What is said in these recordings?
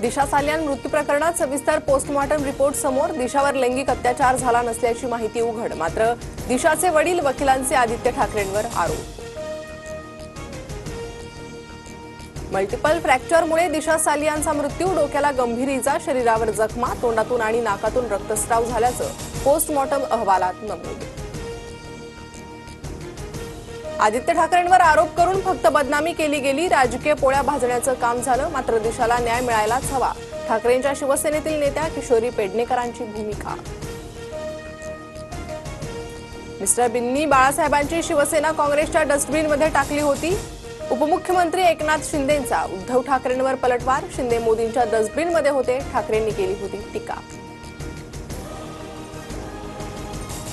दिशा सालियान मृत्यू प्रकरणात सविस्तर पोस्टमॉर्टम रिपोर्ट समोर. दिशावर लैंगिक अत्याचार झाला नसल्याची माहिती उघड. मात्र दिशाचे वडील वकिलांचे आदित्य ठाकरेंवर आरोप. मल्टिपल फ्रॅक्चरमुळे दिशा सालियानचा मृत्यू. डोक्याला गंभीर इजा, शरीरावर जखमा, तोंडातून आणि नाकातून रक्तस्राव झाल्याचं पोस्टमॉर्टम अहवालात नमूद. आदित्य ठाकरेंवर आरोप करून फक्त बदनामी केली गेली. राजकीय पोळ्या भाजण्याचं काम झालं. मात्र दिशाला न्याय मिळायलाच हवा. ठाकरेंच्या शिवसेनेतील नेत्या किशोरी पेडणेकरांची भूमिका. मिस्टर बिन्नी बाळासाहेबांची शिवसेना काँग्रेसच्या डस्टबिनमध्ये टाकली होती. उपमुख्यमंत्री एकनाथ शिंदेंचा उद्धव ठाकरेंवर पलटवार. शिंदे मोदींच्या डस्टबिनमध्ये होते, ठाकरेंनी केली होती टीका.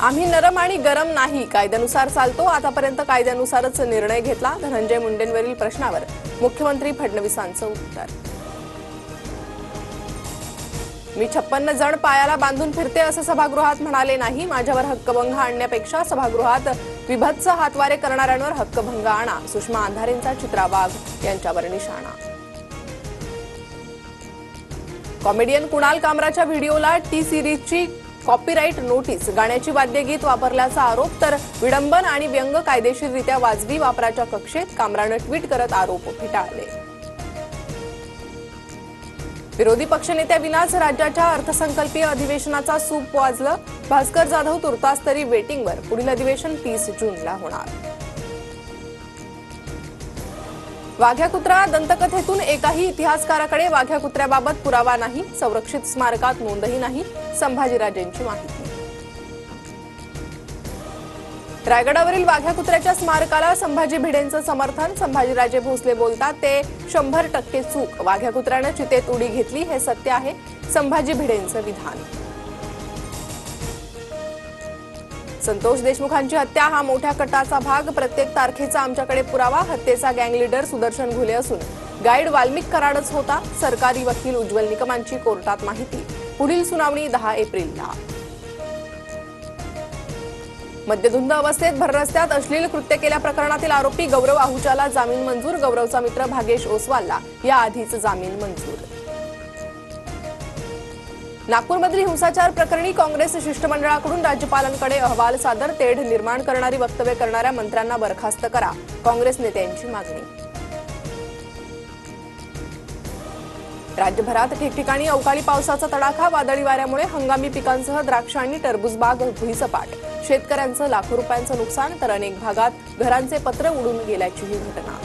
आम्ही नरम आणि गरम नाही, कायद्यानुसार चालतो. आतापर्यंत कायद्यानुसारच निर्णय घेतला. धनंजय मुंडेंवरील प्रश्नावर मुख्यमंत्री फडणवीसांचं उत्तर. मी 56 जण पायाला बांधून फिरते असं सभागृहात म्हणाले नाही. माझ्यावर हक्कभंग आणण्यापेक्षा सभागृहात विभत्स हातवारे करणाऱ्यांवर हक्कभंग आणा. सुषमा अंधारेंचा चित्रा वाघ यांच्यावर निशाणा. कॉमेडियन कुणाल कामराच्या व्हिडिओला टी सिरीजची कॉपीराईट नोटीस. गाण्याची वाद्यगीत वापरल्याचा आरोप. तर विडंबन आणि व्यंग कायदेशीररित्या वाजवी वापराच्या कक्षेत. कामरानं ट्विट करत आरोप फेटाळले. विरोधी पक्षनेत्याविनाच राज्याच्या अर्थसंकल्पीय अधिवेशनाचा सूप वाजलं. भास्कर जाधव तुर्तास तरी वेटिंगवर. पुढील अधिवेशन 30 जूनला होणार. वाघ्या कुत्रा दंतकथेतून एकाही इतिहासकाराकडे वाघ्या कुत्र्याबाबत पुरावा नाही. संरक्षित स्मारकात नोंदही नाही. संभाजीराजेंची माहिती. रायगडावरील वाघ्या कुत्र्याच्या स्मारकाला संभाजी भिडेंचं समर्थन. संभाजीराजे भोसले बोलतात ते 100% चूक. वाघ्या कुत्र्यानं चितेत उडी घेतली हे सत्य आहे. संभाजी भिडेंचं विधान. संतोष देशमुखांची हत्या हा मोठ्या कटाचा भाग. प्रत्येक तारखेचा आमच्याकडे पुरावा. हत्येचा गँग लीडर सुदर्शन घुले असून गाईड वाल्मिक कराडच होता. सरकारी वकील उज्ज्वल निकमांची कोर्टात माहिती. पुढील सुनावणी 10 एप्रिलला. मद्यधुंद अवस्थेत भररस्त्यात अश्लील कृत्य केल्या प्रकरणातील आरोपी गौरव आहुजाला जामीन मंजूर. गौरवचा मित्र भागेश ओसवालला याआधीच जामीन मंजूर. नागपूरमधील हिंसाचार प्रकरणी काँग्रेस शिष्टमंडळाकडून राज्यपालांकडे अहवाल सादर. तेढ निर्माण करणारी वक्तव्य करणाऱ्या मंत्र्यांना बरखास्त करा. काँग्रेस नेत्यांची मागणी. राज्यभरात ठिकठिकाणी अवकाळी पावसाचा तडाखा. वादळी वाऱ्यामुळे हंगामी पिकांसह द्राक्ष आणि टरबूज बाग भुईसपाट. शेतकऱ्यांचं लाखो रुपयांचं नुकसान. तर अनेक भागात घरांचे पत्र उडून गेल्याचीही घटना.